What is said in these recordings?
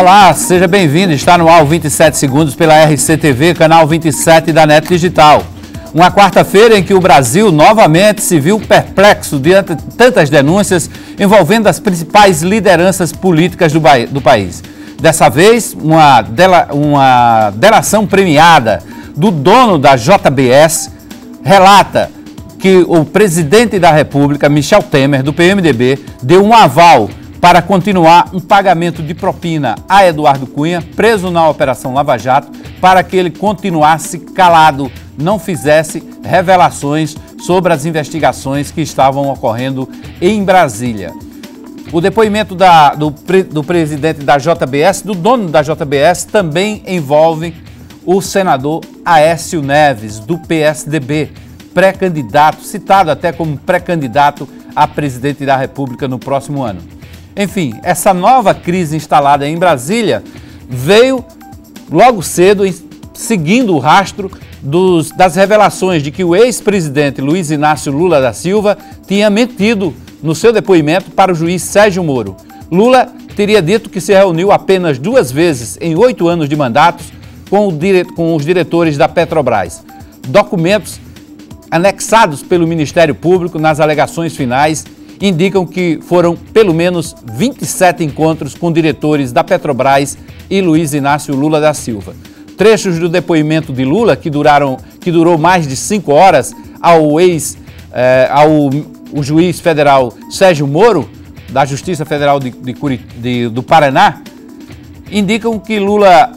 Olá, seja bem-vindo. Está no ar 27 segundos pela RCTV, canal 27 da NET Digital. Uma quarta-feira em que o Brasil novamente se viu perplexo diante de tantas denúncias envolvendo as principais lideranças políticas do país. Dessa vez, uma delação premiada do dono da JBS relata que o presidente da República, Michel Temer, do PMDB, deu um aval para continuar um pagamento de propina a Eduardo Cunha, preso na Operação Lava Jato, para que ele continuasse calado, não fizesse revelações sobre as investigações que estavam ocorrendo em Brasília. O depoimento do presidente da JBS, do dono da JBS, também envolve o senador Aécio Neves, do PSDB, pré-candidato, citado até como pré-candidato a presidente da República no próximo ano. Enfim, essa nova crise instalada em Brasília veio logo cedo, seguindo o rastro das revelações de que o ex-presidente Luiz Inácio Lula da Silva tinha mentido no seu depoimento para o juiz Sérgio Moro. Lula teria dito que se reuniu apenas 2 vezes em 8 anos de mandatos com os diretores da Petrobras. Documentos anexados pelo Ministério Público nas alegações finais indicam que foram pelo menos 27 encontros com diretores da Petrobras e Luiz Inácio Lula da Silva. Trechos do depoimento de Lula, que durou mais de 5 horas, o juiz federal Sérgio Moro, da Justiça Federal do Paraná, indicam que Lula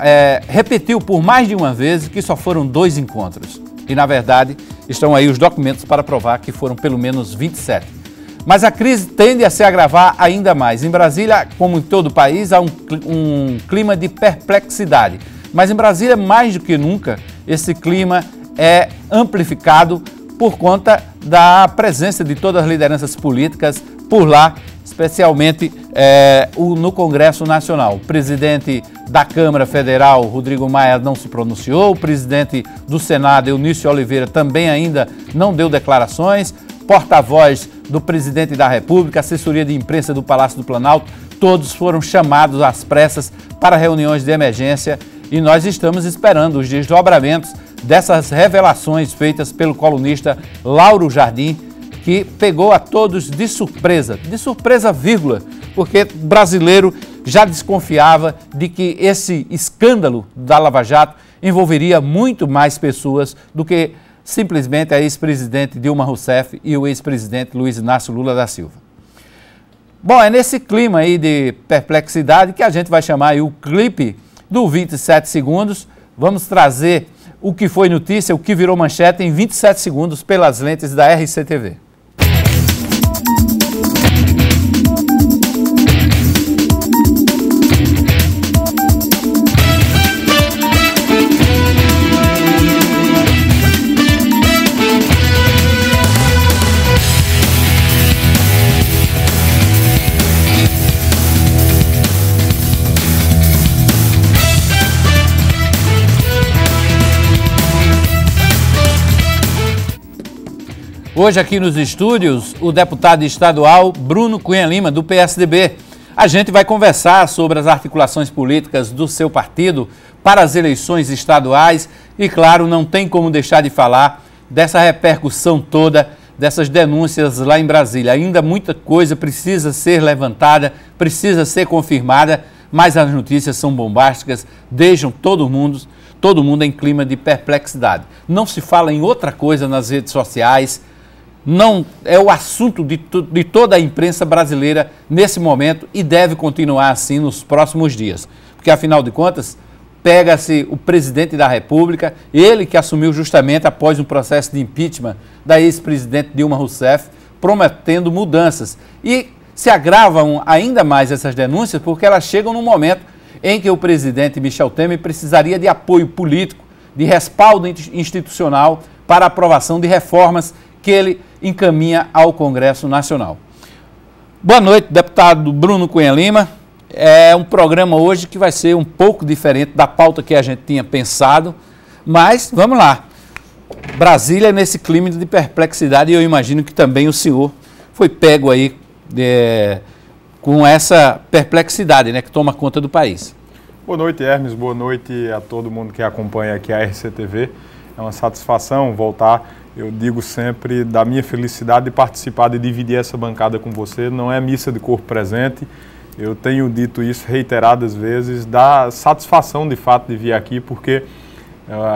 repetiu por mais de uma vez que só foram 2 encontros. E, na verdade, estão aí os documentos para provar que foram pelo menos 27. Mas a crise tende a se agravar ainda mais. Em Brasília, como em todo o país, há um clima de perplexidade. Mas em Brasília, mais do que nunca, esse clima é amplificado por conta da presença de todas as lideranças políticas por lá, especialmente no Congresso Nacional. O presidente da Câmara Federal, Rodrigo Maia, não se pronunciou. O presidente do Senado, Eunício Oliveira, também ainda não deu declarações. Porta-voz do presidente da República, assessoria de imprensa do Palácio do Planalto, todos foram chamados às pressas para reuniões de emergência e nós estamos esperando os desdobramentos dessas revelações feitas pelo colunista Lauro Jardim, que pegou a todos de surpresa, vírgula, porque o brasileiro já desconfiava de que esse escândalo da Lava Jato envolveria muito mais pessoas do que simplesmente a ex-presidente Dilma Rousseff e o ex-presidente Luiz Inácio Lula da Silva. Bom, é nesse clima aí de perplexidade que a gente vai chamar aí o clipe do 27 segundos. Vamos trazer o que foi notícia, o que virou manchete em 27 segundos pelas lentes da RCTV. Hoje aqui nos estúdios, o deputado estadual Bruno Cunha Lima, do PSDB. A gente vai conversar sobre as articulações políticas do seu partido para as eleições estaduais e, claro, não tem como deixar de falar dessa repercussão toda, dessas denúncias lá em Brasília. Ainda muita coisa precisa ser levantada, precisa ser confirmada, mas as notícias são bombásticas, deixam todo mundo em clima de perplexidade. Não se fala em outra coisa nas redes sociais. Não é o assunto de toda a imprensa brasileira nesse momento e deve continuar assim nos próximos dias. Porque, afinal de contas, pega-se o presidente da República, ele que assumiu justamente após um processo de impeachment da ex-presidente Dilma Rousseff, prometendo mudanças. E se agravam ainda mais essas denúncias porque elas chegam num momento em que o presidente Michel Temer precisaria de apoio político, de respaldo institucional para a aprovação de reformas que ele encaminha ao Congresso Nacional. Boa noite, deputado Bruno Cunha Lima. É um programa hoje que vai ser um pouco diferente da pauta que a gente tinha pensado, mas vamos lá. Brasília nesse clima de perplexidade e eu imagino que também o senhor foi pego aí com essa perplexidade, né, que toma conta do país. Boa noite, Hermes. Boa noite a todo mundo que acompanha aqui a RCTV. É uma satisfação voltar. Eu digo sempre da minha felicidade de participar, de dividir essa bancada com você. Não é missa de corpo presente. Eu tenho dito isso reiteradas vezes, da satisfação de fato de vir aqui, porque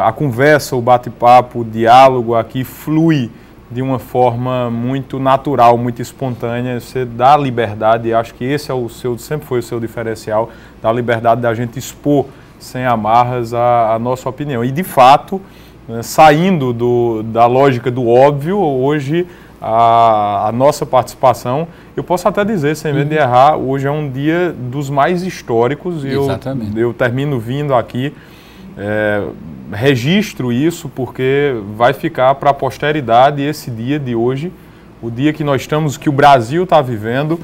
a conversa, o bate-papo, o diálogo aqui flui de uma forma muito natural, muito espontânea. Você dá liberdade, e acho que esse é sempre foi o seu diferencial, dá liberdade da gente expor sem amarras a nossa opinião. E de fato, saindo da lógica do óbvio, hoje a nossa participação, eu posso até dizer, sem medo de errar, hoje é um dia dos mais históricos. Eu termino vindo aqui, registro isso porque vai ficar para a posteridade esse dia de hoje, o dia que nós estamos, que o Brasil está vivendo.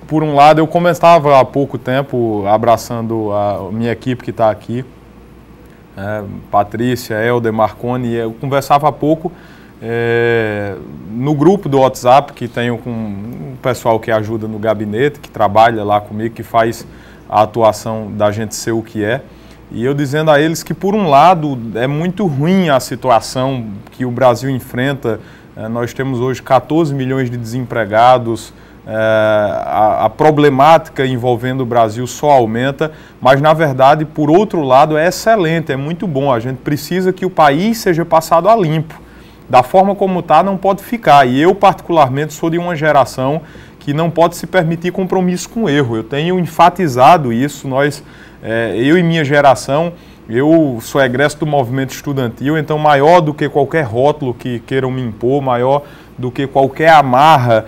Por um lado, eu começava há pouco tempo abraçando a minha equipe que está aqui, Patrícia, Helder, Marconi, eu conversava há pouco no grupo do WhatsApp que tenho com o pessoal que ajuda no gabinete, que trabalha lá comigo, que faz a atuação da gente ser o que é. E eu dizendo a eles que, por um lado, é muito ruim a situação que o Brasil enfrenta. Nós temos hoje 14 milhões de desempregados, a problemática envolvendo o Brasil só aumenta, mas, na verdade, por outro lado, é excelente, é muito bom. A gente precisa que o país seja passado a limpo. Da forma como está, não pode ficar. E eu, particularmente, sou de uma geração que não pode se permitir compromisso com erro. Eu tenho enfatizado isso. Eu e minha geração, eu sou egresso do movimento estudantil, então maior do que qualquer rótulo que queiram me impor, maior do que qualquer amarra,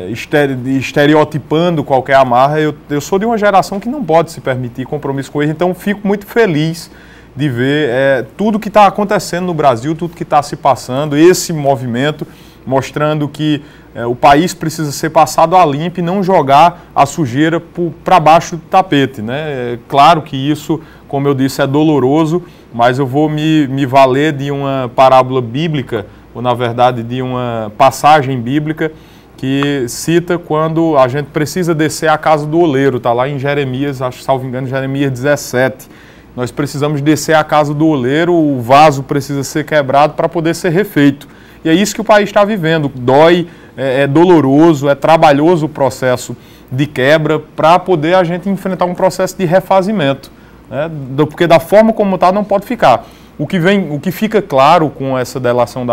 estereotipando qualquer amarra, eu sou de uma geração que não pode se permitir compromisso com erro, então fico muito feliz de ver tudo que está acontecendo no Brasil, tudo que está se passando, esse movimento mostrando que o país precisa ser passado a limpo e não jogar a sujeira para baixo do tapete, né? Claro que isso, como eu disse, é doloroso, mas eu vou me valer de uma parábola bíblica, ou na verdade de uma passagem bíblica, que cita quando a gente precisa descer à casa do oleiro, está lá em Jeremias, acho, salvo engano, Jeremias 17. Nós precisamos descer à casa do oleiro, o vaso precisa ser quebrado para poder ser refeito. E é isso que o país está vivendo. Dói, é doloroso, é trabalhoso o processo de quebra para poder a gente enfrentar um processo de refazimento, né? Porque da forma como está não pode ficar. O que fica claro com essa delação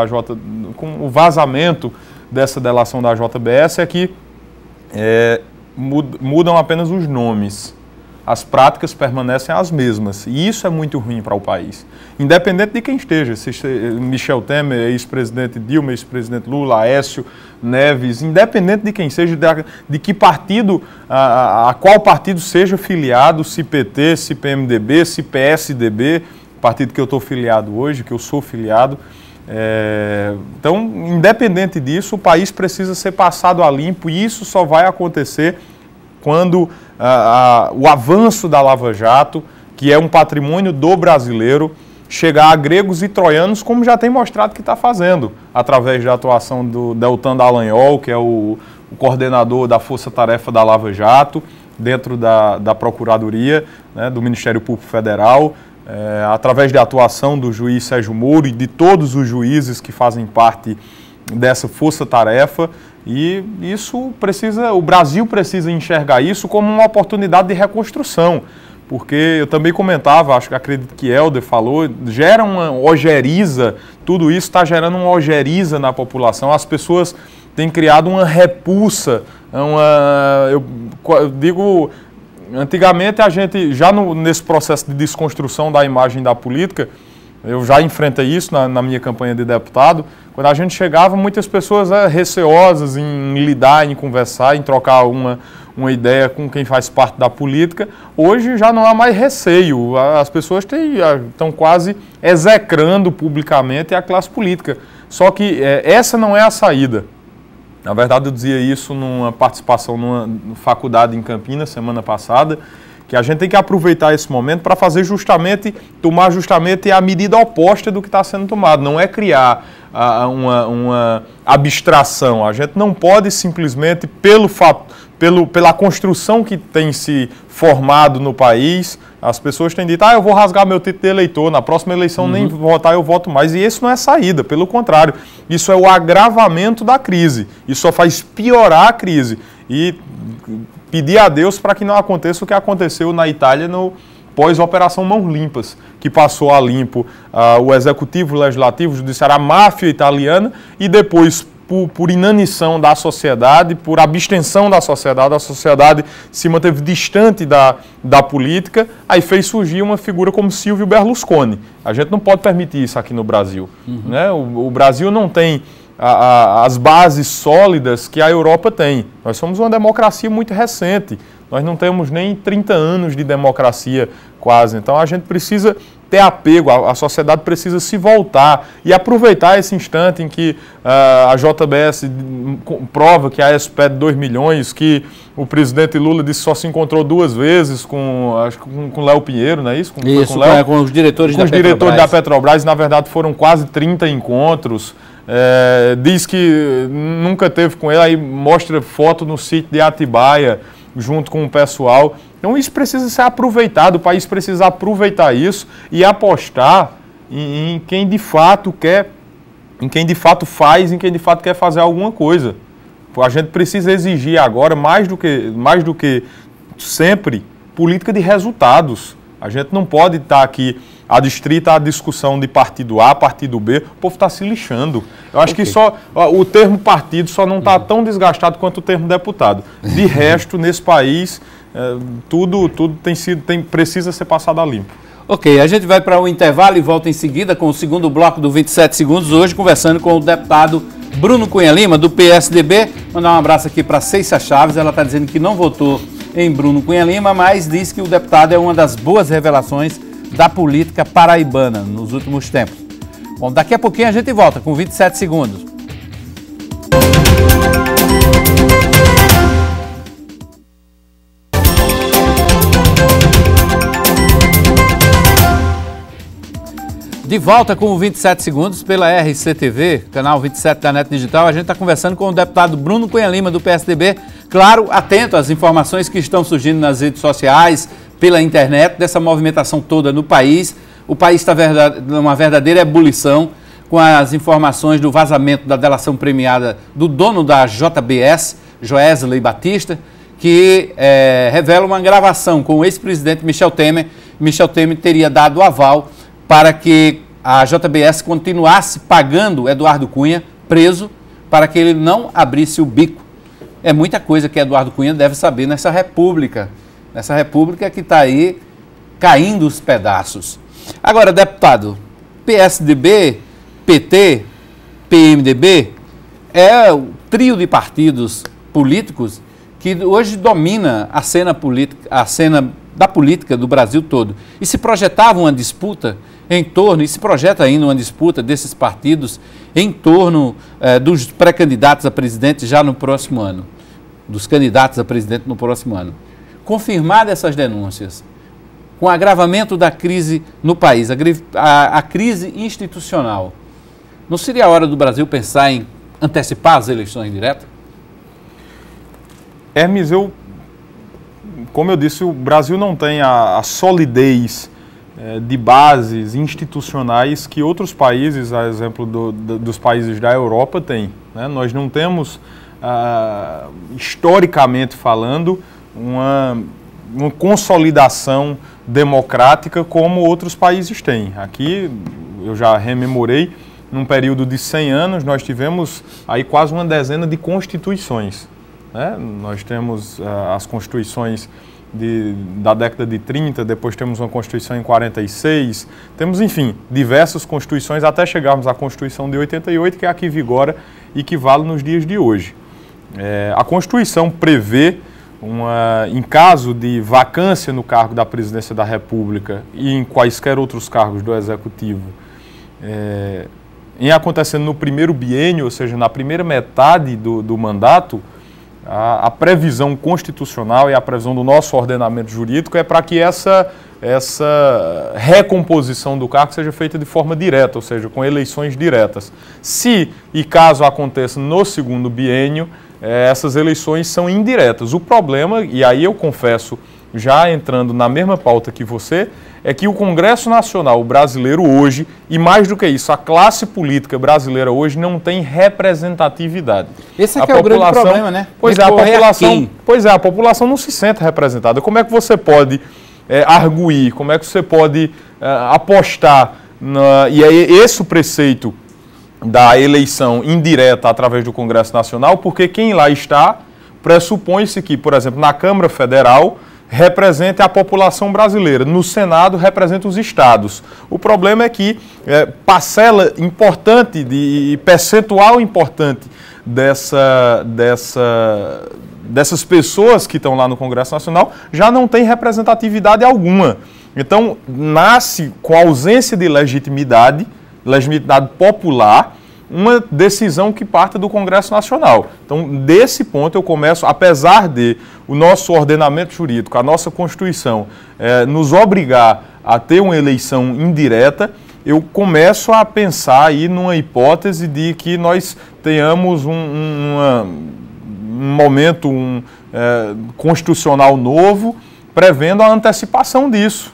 com o vazamento dessa delação da JBS é que mudam apenas os nomes. As práticas permanecem as mesmas, e isso é muito ruim para o país. Independente de quem esteja, se Michel Temer, ex-presidente Dilma, ex-presidente Lula, Aécio Neves, independente de quem seja, de que partido, a qual partido seja filiado, se PT, se PMDB, se PSDB, partido que eu estou filiado hoje, que eu sou filiado. Então, independente disso, o país precisa ser passado a limpo, e isso só vai acontecer quando o avanço da Lava Jato, que é um patrimônio do brasileiro, chegar a gregos e troianos, como já tem mostrado que está fazendo, através da atuação do Deltan Dallagnol, que é o coordenador da Força Tarefa da Lava Jato, dentro da Procuradoria, né, do Ministério Público Federal, através da atuação do juiz Sérgio Moro e de todos os juízes que fazem parte dessa força-tarefa, e o Brasil precisa enxergar isso como uma oportunidade de reconstrução, porque eu também comentava, acredito que Helder falou, gera uma ojeriza, tudo isso está gerando uma ojeriza na população, as pessoas têm criado uma repulsa, eu digo, antigamente a gente, já nesse processo de desconstrução da imagem da política, eu já enfrentei isso na minha campanha de deputado. Quando a gente chegava, muitas pessoas receosas em lidar, em conversar, em trocar uma ideia com quem faz parte da política. Hoje já não há mais receio. As pessoas estão quase execrando publicamente a classe política. Só que essa não é a saída. Na verdade, eu dizia isso numa participação numa faculdade em Campinas, semana passada, que a gente tem que aproveitar esse momento para tomar justamente a medida oposta do que está sendo tomado. Não é criar uma abstração. A gente não pode simplesmente, pela construção que tem se formado no país, as pessoas têm dito, eu vou rasgar meu título de eleitor, na próxima eleição nem votar eu voto mais. E isso não é saída, pelo contrário, isso é o agravamento da crise. Isso só faz piorar a crise. E pedir a Deus para que não aconteça o que aconteceu na Itália no pós-operação Mãos Limpas, que passou a limpo o executivo, o legislativo, o judiciário, a máfia italiana, e depois, por inanição da sociedade, por abstenção da sociedade, a sociedade se manteve distante da política, aí fez surgir uma figura como Silvio Berlusconi. A gente não pode permitir isso aqui no Brasil. Né? O Brasil não tem as bases sólidas que a Europa tem. Nós somos uma democracia muito recente. Nós não temos nem 30 anos de democracia quase. Então a gente precisa ter apego, a sociedade precisa se voltar e aproveitar esse instante em que a JBS prova que a AES pede 2 milhões, que o presidente Lula disse que só se encontrou 2 vezes com Léo Pinheiro, não é isso? Com os diretores da Petrobras, na verdade foram quase 30 encontros. Diz que nunca teve com ele, aí mostra foto no sítio de Atibaia, junto com o pessoal. Então isso precisa ser aproveitado, o país precisa aproveitar isso e apostar em quem de fato quer, em quem de fato faz, em quem de fato quer fazer alguma coisa. A gente precisa exigir agora, mais do que sempre, política de resultados. A gente não pode estar aqui adstrita à discussão de partido A, partido B, o povo está se lixando. Eu acho que só o termo partido só não está tão desgastado quanto o termo deputado. De resto, nesse país, tudo precisa ser passado a limpo. Ok, a gente vai para o intervalo e volta em seguida com o segundo bloco do 27 segundos, hoje conversando com o deputado Bruno Cunha Lima, do PSDB. Mandar um abraço aqui para Ceiça Chaves, ela está dizendo que não votou em Bruno Cunha Lima, mas diz que o deputado é uma das boas revelações da política paraibana nos últimos tempos. Bom, daqui a pouquinho a gente volta com 27 segundos. De volta com o 27 segundos pela RCTV, canal 27 da NET Digital. A gente está conversando com o deputado Bruno Cunha Lima, do PSDB. Claro, atento às informações que estão surgindo nas redes sociais, pela internet, dessa movimentação toda no país. O país está numa verdadeira ebulição com as informações do vazamento da delação premiada do dono da JBS, Joesley Batista, que revela uma gravação com o ex-presidente Michel Temer. Michel Temer teria dado aval para que a JBS continuasse pagando Eduardo Cunha, preso, para que ele não abrisse o bico. É muita coisa que Eduardo Cunha deve saber nessa república que está aí caindo os pedaços. Agora, deputado, PSDB, PT, PMDB, é o trio de partidos políticos que hoje domina a cena da política do Brasil todo. E se projetava uma disputa e se projeta ainda uma disputa desses partidos em torno dos pré-candidatos a presidente já no próximo ano, dos candidatos a presidente no próximo ano. Confirmadas essas denúncias, com o agravamento da crise no país, a crise institucional, não seria a hora do Brasil pensar em antecipar as eleições diretas? Hermes, como eu disse, o Brasil não tem a solidez de bases institucionais que outros países, a exemplo dos países da Europa, têm. Né? Nós não temos, historicamente falando, uma consolidação democrática como outros países têm. Aqui, eu já rememorei, num período de 100 anos, nós tivemos aí quase uma dezena de constituições. Né? Nós temos as constituições da década de 30, depois temos uma Constituição em 46, temos, enfim, diversas constituições até chegarmos à Constituição de 88, que é a que vigora e que vale nos dias de hoje. A Constituição prevê, em caso de vacância no cargo da Presidência da República e em quaisquer outros cargos do Executivo, em acontecendo no primeiro biênio, ou seja, na primeira metade do mandato, a previsão constitucional e a previsão do nosso ordenamento jurídico é para que essa recomposição do cargo seja feita de forma direta, ou seja, com eleições diretas. Se e caso aconteça no segundo biênio, essas eleições são indiretas. O problema, e aí eu confesso, já entrando na mesma pauta que você, é que o Congresso Nacional brasileiro hoje, e mais do que isso, a classe política brasileira hoje não tem representatividade. Esse é que é o grande problema, né? Pois é, a população não se sente representada. Como é que você pode arguir, como é que você pode apostar, e aí esse o preceito da eleição indireta através do Congresso Nacional, porque quem lá está, pressupõe-se que, por exemplo, na Câmara Federal, represente a população brasileira, no Senado representa os estados. O problema é que parcela importante, percentual importante dessas pessoas que estão lá no Congresso Nacional já não tem representatividade alguma. Então, nasce com a ausência de legitimidade popular, uma decisão que parte do Congresso Nacional. Então, desse ponto eu começo, apesar de o nosso ordenamento jurídico, a nossa Constituição, nos obrigar a ter uma eleição indireta, eu começo a pensar aí numa hipótese de que nós tenhamos um momento constitucional novo, prevendo a antecipação disso.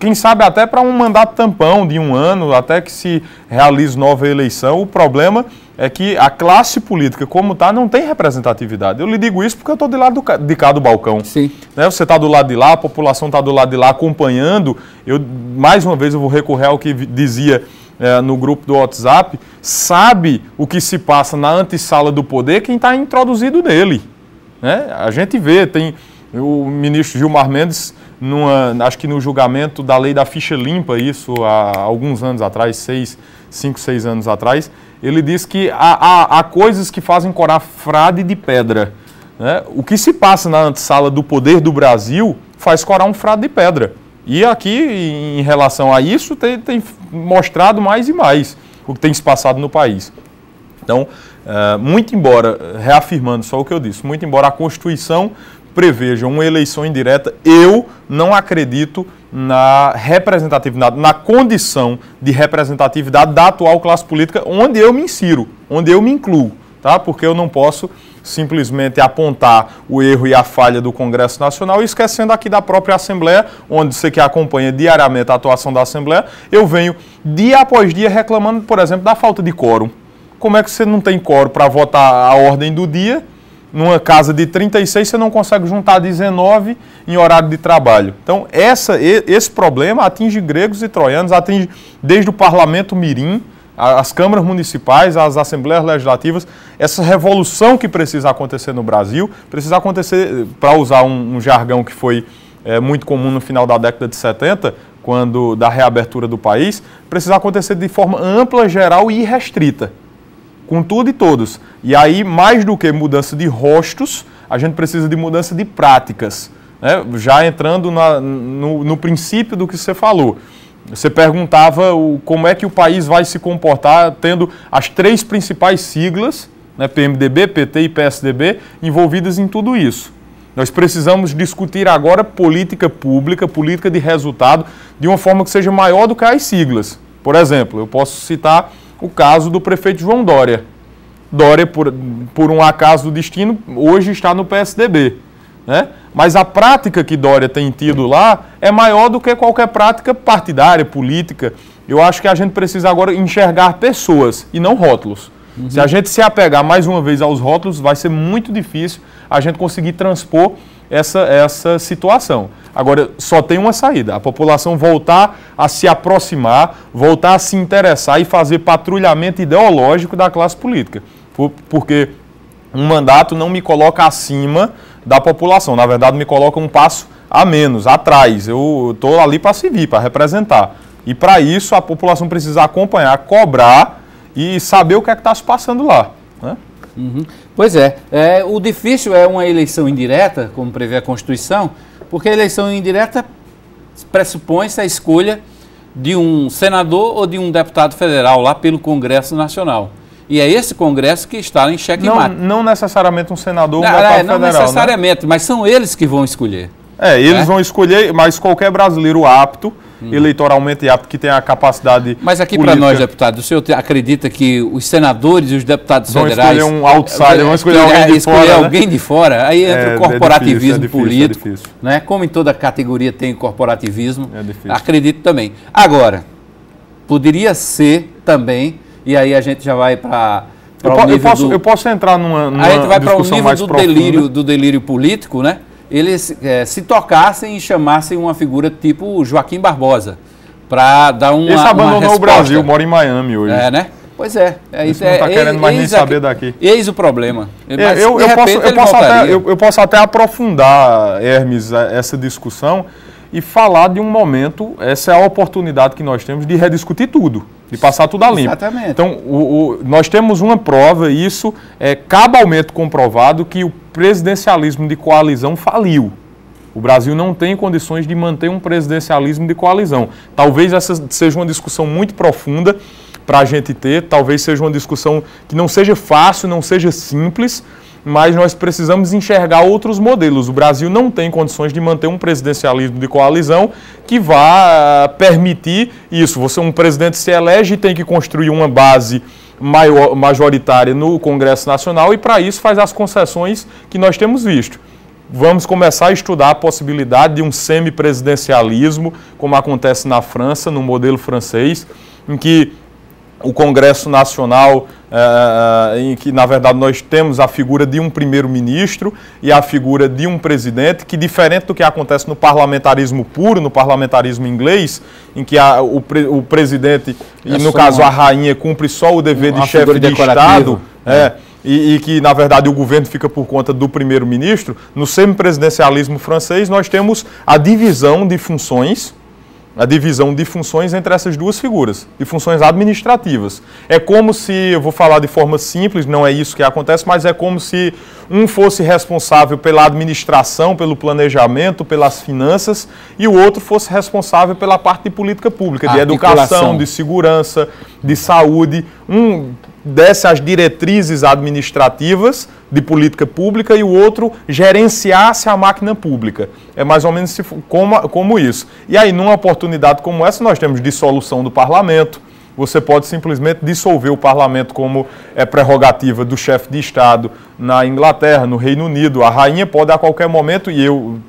Quem sabe até para um mandato tampão de 1 ano, até que se realize nova eleição. O problema é que a classe política, como está, não tem representatividade. Eu lhe digo isso porque eu estou de cá do balcão. Sim. Você está do lado de lá, a população está do lado de lá acompanhando. Mais uma vez eu vou recorrer ao que dizia no grupo do WhatsApp, sabe o que se passa na antessala do poder quem está introduzido nele. A gente vê, tem o ministro Gilmar Mendes, acho que no julgamento da lei da ficha limpa, isso há alguns anos atrás, 5, 6 anos atrás, ele disse que há coisas que fazem corar frade de pedra. O que se passa na antessala do poder do Brasil faz corar um frade de pedra. E aqui, em relação a isso, tem mostrado mais e mais o que tem se passado no país. Então, muito embora, reafirmando só o que eu disse, muito embora a Constituição preveja uma eleição indireta, eu não acredito na representatividade, na condição de representatividade da atual classe política onde eu me insiro, onde eu me incluo, tá? Porque eu não posso simplesmente apontar o erro e a falha do Congresso Nacional, esquecendo aqui da própria Assembleia, onde você que acompanha diariamente a atuação da Assembleia, eu venho dia após dia reclamando, por exemplo, da falta de quórum. Como é que você não tem quórum para votar a ordem do dia? Numa casa de 36, você não consegue juntar 19 em horário de trabalho. Então, esse problema atinge gregos e troianos, atinge desde o Parlamento Mirim, as câmaras municipais, as assembleias legislativas. Essa revolução que precisa acontecer no Brasil, precisa acontecer, para usar um jargão que foi muito comum no final da década de 70, da reabertura do país, precisa acontecer de forma ampla, geral e irrestrita. Com tudo e todos. E aí, mais do que mudança de rostos, a gente precisa de mudança de práticas. Já entrando no princípio do que você falou. Você perguntava como é que o país vai se comportar tendo as 3 principais siglas, PMDB, PT e PSDB, envolvidas em tudo isso. Nós precisamos discutir agora política pública, política de resultado, de uma forma que seja maior do que as siglas. Por exemplo, eu posso citar o caso do prefeito João Dória. Dória, por um acaso do destino, hoje está no PSDB. Mas a prática que Dória tem tido lá é maior do que qualquer prática partidária, política. Eu acho que a gente precisa agora enxergar pessoas e não rótulos. Uhum. Se a gente se apegar mais uma vez aos rótulos, vai ser muito difícil a gente conseguir transpor essa situação. Agora, só tem uma saída, a população voltar a se aproximar, voltar a se interessar e fazer patrulhamento ideológico da classe política. Porque um mandato não me coloca acima da população, na verdade me coloca um passo a menos, atrás. Eu estou ali para servir, para representar. E para isso a população precisa acompanhar, cobrar e saber o que é que está se passando lá. Uhum. Pois o difícil é uma eleição indireta, como prevê a Constituição, porque a eleição indireta pressupõe-se a escolha de um senador ou de um deputado federal lá pelo Congresso Nacional. E é esse Congresso que está em xeque-mate. Não necessariamente um senador ou um deputado federal, não necessariamente, né? Mas são eles que vão escolher. Eles vão escolher, mas qualquer brasileiro apto, eleitoralmente apto, que tem a capacidade. Mas aqui para nós, deputado, o senhor acredita que os senadores e os deputados federais vão escolher um outsider, vão escolher alguém de fora? Alguém de fora, aí entra o corporativismo político, difícil. Né? Como em toda categoria tem corporativismo, difícil. Acredito também. Agora, poderia ser também, e aí a gente já vai para eu posso entrar numa aí a gente vai para o nível do delírio político, né? Eles se tocassem e chamassem uma figura tipo Joaquim Barbosa, para dar uma Esse abandonou resposta. O Brasil, mora em Miami hoje. Né? Pois é. Esse não está querendo mais nem saber daqui. Eis o problema. Mas, eu posso até aprofundar, Hermes, essa discussão e falar de um momento, essa é a oportunidade que nós temos de rediscutir tudo, de passar tudo a limpo. Exatamente. Então, nós temos uma prova, e isso é cabalmente comprovado, que o presidencialismo de coalizão faliu. O Brasil não tem condições de manter um presidencialismo de coalizão. Talvez essa seja uma discussão muito profunda para a gente ter, talvez seja uma discussão que não seja fácil, não seja simples, mas nós precisamos enxergar outros modelos. O Brasil não tem condições de manter um presidencialismo de coalizão que vá permitir isso. Um presidente se elege e tem que construir uma base majoritária no Congresso Nacional e, para isso, faz as concessões que nós temos visto. Vamos começar a estudar a possibilidade de um semipresidencialismo, como acontece na França, no modelo francês, em que o Congresso Nacional, em que, na verdade, nós temos a figura de um primeiro-ministro e a figura de um presidente, que, diferente do que acontece no parlamentarismo puro, no parlamentarismo inglês, em que o presidente, e no caso a rainha, cumpre só o dever de chefe de Estado, e que, na verdade, o governo fica por conta do primeiro-ministro. No semipresidencialismo francês, nós temos a divisão de funções, entre essas duas figuras, de funções administrativas. É como se, eu vou falar de forma simples, não é isso que acontece, mas é como se um fosse responsável pela administração, pelo planejamento, pelas finanças, e o outro fosse responsável pela parte de política pública, de educação, de segurança, de saúde. Um desse as diretrizes administrativas de política pública e o outro gerenciasse a máquina pública. É mais ou menos como isso. E aí, numa oportunidade como essa, nós temos dissolução do parlamento. Você pode simplesmente dissolver o parlamento, como é prerrogativa do chefe de Estado na Inglaterra, no Reino Unido. A rainha pode a qualquer momento, e eu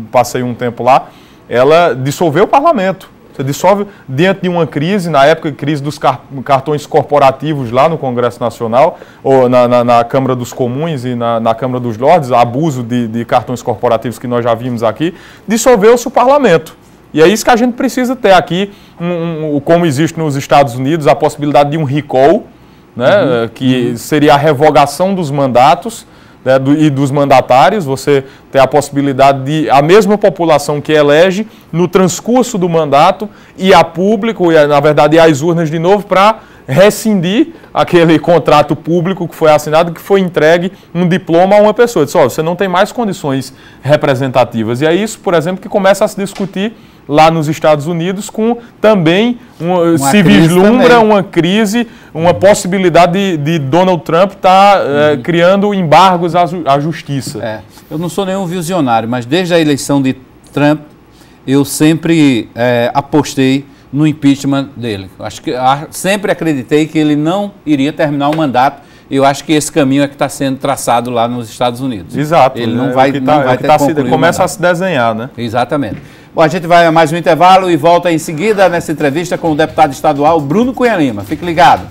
passei um tempo lá, ela dissolveu o parlamento. Você dissolve diante de uma crise, na época, crise dos cartões corporativos lá no Congresso Nacional, ou na Câmara dos Comuns e na Câmara dos Lordes, abuso de cartões corporativos que nós já vimos aqui, dissolveu-se o parlamento. E é isso que a gente precisa ter aqui, como existe nos Estados Unidos, a possibilidade de um recall, né, que seria a revogação dos mandatos, né, e dos mandatários. Você tem a possibilidade de a mesma população que elege, no transcurso do mandato, ir a público, na verdade, ir às urnas de novo para rescindir aquele contrato público que foi assinado, que foi entregue um diploma a uma pessoa. Diz, você não tem mais condições representativas. E é isso, por exemplo, que começa a se discutir lá nos Estados Unidos, com também se vislumbra uma crise, uma possibilidade de Donald Trump estar criando embargos à justiça. Eu não sou nenhum visionário, mas desde a eleição de Trump, eu sempre apostei no impeachment dele. Sempre acreditei que ele não iria terminar o mandato. Eu acho que esse caminho é que está sendo traçado lá nos Estados Unidos. Exato. Ele não vai ter concluído. Começa a se desenhar, né? Exatamente. Bom, a gente vai a mais um intervalo e volta em seguida nessa entrevista com o deputado estadual Bruno Cunha Lima. Fique ligado.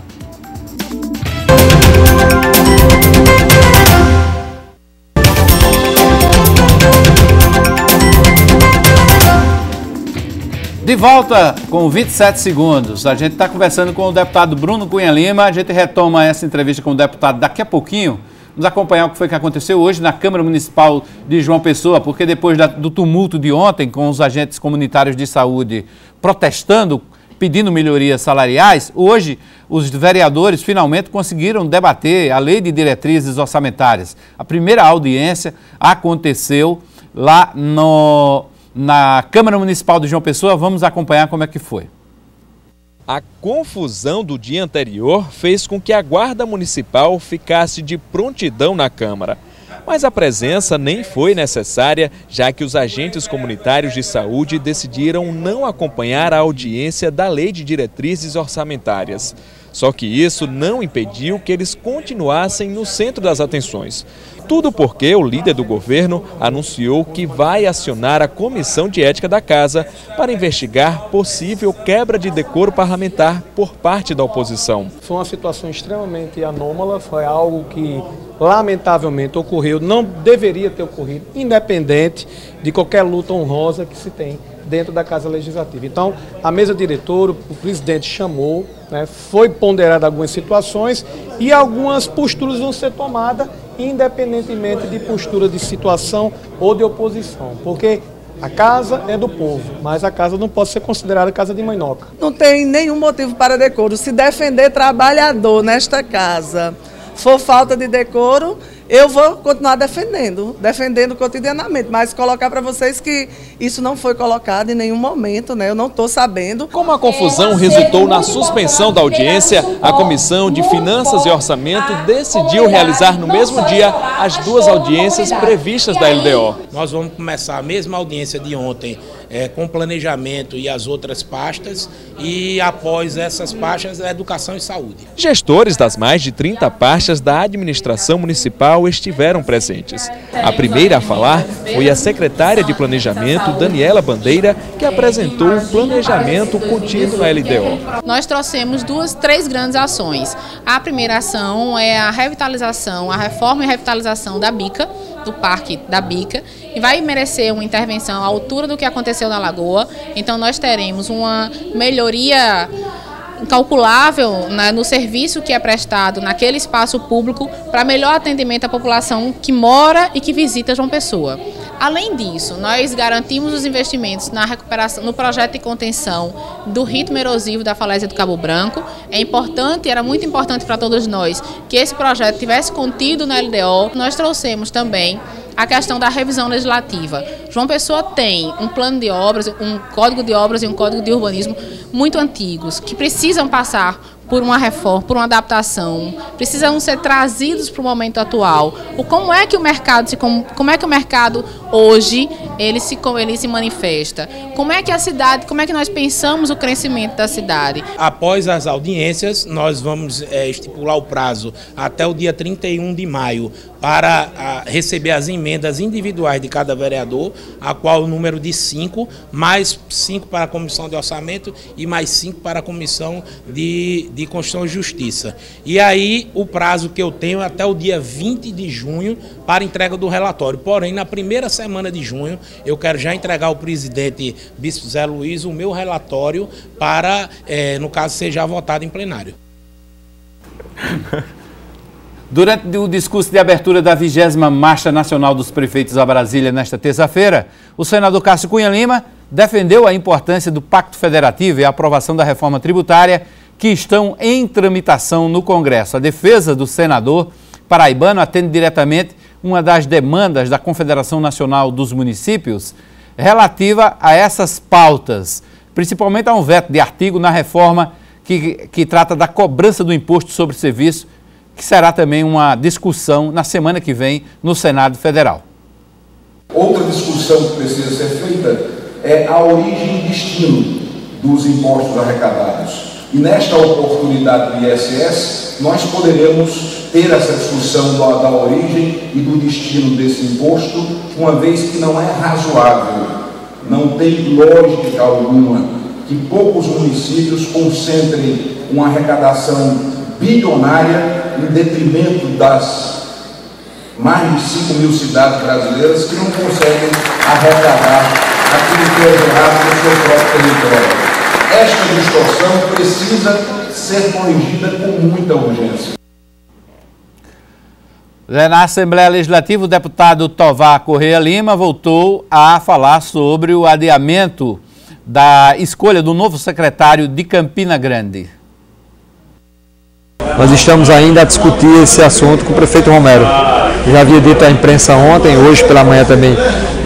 De volta com 27 segundos. A gente está conversando com o deputado Bruno Cunha Lima. A gente retoma essa entrevista com o deputado daqui a pouquinho. Vamos acompanhar o que foi que aconteceu hoje na Câmara Municipal de João Pessoa, porque depois do tumulto de ontem, com os agentes comunitários de saúde protestando, pedindo melhorias salariais, hoje os vereadores finalmente conseguiram debater a Lei de Diretrizes Orçamentárias. A primeira audiência aconteceu lá na Câmara Municipal de João Pessoa. Vamos acompanhar como é que foi. A confusão do dia anterior fez com que a Guarda Municipal ficasse de prontidão na Câmara. Mas a presença nem foi necessária, já que os agentes comunitários de saúde decidiram não acompanhar a audiência da Lei de Diretrizes Orçamentárias. Só que isso não impediu que eles continuassem no centro das atenções. Tudo porque o líder do governo anunciou que vai acionar a Comissão de Ética da Casa para investigar possível quebra de decoro parlamentar por parte da oposição. Foi uma situação extremamente anômala, foi algo que lamentavelmente ocorreu, não deveria ter ocorrido, independente de qualquer luta honrosa que se tem dentro da Casa Legislativa. Então, a mesa diretora, o presidente chamou, foi ponderada algumas situações e algumas posturas vão ser tomadas, independentemente de postura de situação ou de oposição, porque a casa é do povo, mas a casa não pode ser considerada casa de mainoca. Não tem nenhum motivo para decoro. Se defender trabalhador nesta casa for falta de decoro, eu vou continuar defendendo cotidianamente, mas colocar para vocês que isso não foi colocado em nenhum momento, eu não estou sabendo. Como a confusão resultou na suspensão da audiência, a Comissão de Finanças e Orçamento decidiu realizar no mesmo dia as duas audiências previstas da LDO. Nós vamos começar a mesma audiência de ontem com planejamento e as outras pastas, e após essas pastas, a educação e saúde. Gestores das mais de 30 pastas da administração municipal estiveram presentes. A primeira a falar foi a secretária de Planejamento, Daniela Bandeira, que apresentou o planejamento contido na LDO. Nós trouxemos três grandes ações. A primeira ação é a revitalização, a reforma e revitalização da Bica, do Parque da Bica, e vai merecer uma intervenção à altura do que aconteceu na Lagoa. Então nós teremos uma melhoria incalculável no serviço que é prestado naquele espaço público para melhor atendimento à população que mora e que visita João Pessoa. Além disso, nós garantimos os investimentos na recuperação, no projeto de contenção do ritmo erosivo da falésia do Cabo Branco. É importante, era muito importante para todos nós que esse projeto tivesse contido na LDO. Nós trouxemos também a questão da revisão legislativa. João Pessoa tem um plano de obras, um código de obras e um código de urbanismo muito antigos, que precisam passar por uma reforma, por uma adaptação, precisam ser trazidos para o momento atual. Como é que o mercado hoje ele se manifesta? Como é que a cidade, como é que nós pensamos o crescimento da cidade? Após as audiências, nós vamos estipular o prazo até o dia 31 de maio para receber as emendas individuais de cada vereador, a qual o número de 5, mais 5 para a Comissão de Orçamento e mais 5 para a Comissão de Constituição e Justiça. E aí o prazo que eu tenho é até o dia 20 de junho para entrega do relatório. Porém, na primeira semana de junho, eu quero já entregar ao presidente Bispo Zé Luiz o meu relatório para, no caso, ser já votado em plenário. Durante o discurso de abertura da 20ª Marcha Nacional dos Prefeitos a Brasília nesta terça-feira, o senador Cássio Cunha Lima defendeu a importância do Pacto Federativo e a aprovação da reforma tributária que estão em tramitação no Congresso. A defesa do senador paraibano atende diretamente uma das demandas da Confederação Nacional dos Municípios relativa a essas pautas, principalmente a um veto de artigo na reforma que trata da cobrança do imposto sobre serviço, que será também uma discussão na semana que vem no Senado Federal. Outra discussão que precisa ser feita é a origem e destino dos impostos arrecadados. E nesta oportunidade do ISS, nós poderemos ter essa discussão da origem e do destino desse imposto, uma vez que não é razoável, não tem lógica alguma que poucos municípios concentrem uma arrecadação bilionária em detrimento das mais de 5 mil cidades brasileiras que não conseguem arrecadar aquilo que é gerado no seu próprio território. Esta distorção precisa ser corrigida com muita urgência. Na Assembleia Legislativa, o deputado Tovar Correia Lima voltou a falar sobre o adiamento da escolha do novo secretário de Campina Grande. Nós estamos ainda a discutir esse assunto com o prefeito Romero. Já havia dito à imprensa ontem, hoje pela manhã também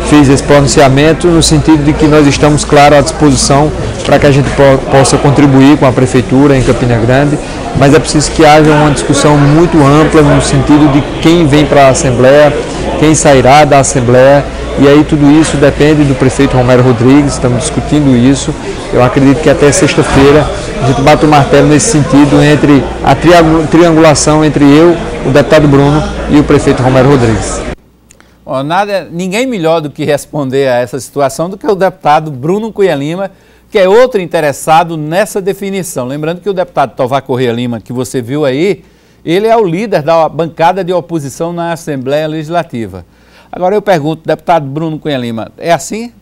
fiz esse pronunciamento, no sentido de que nós estamos, claro, à disposição para que a gente possa contribuir com a Prefeitura em Campina Grande, mas é preciso que haja uma discussão muito ampla no sentido de quem vem para a Assembleia, quem sairá da Assembleia, e aí tudo isso depende do prefeito Romero Rodrigues, estamos discutindo isso. Eu acredito que até sexta-feira a gente bate o martelo nesse sentido entre a triangulação entre eu, o deputado Bruno e o prefeito Romero Rodrigues. Bom, ninguém melhor do que responder a essa situação do que o deputado Bruno Cunha Lima, que é outro interessado nessa definição. Lembrando que o deputado Tovar Correia Lima, que você viu aí, ele é o líder da bancada de oposição na Assembleia Legislativa. Agora eu pergunto, deputado Bruno Cunha Lima, é assim?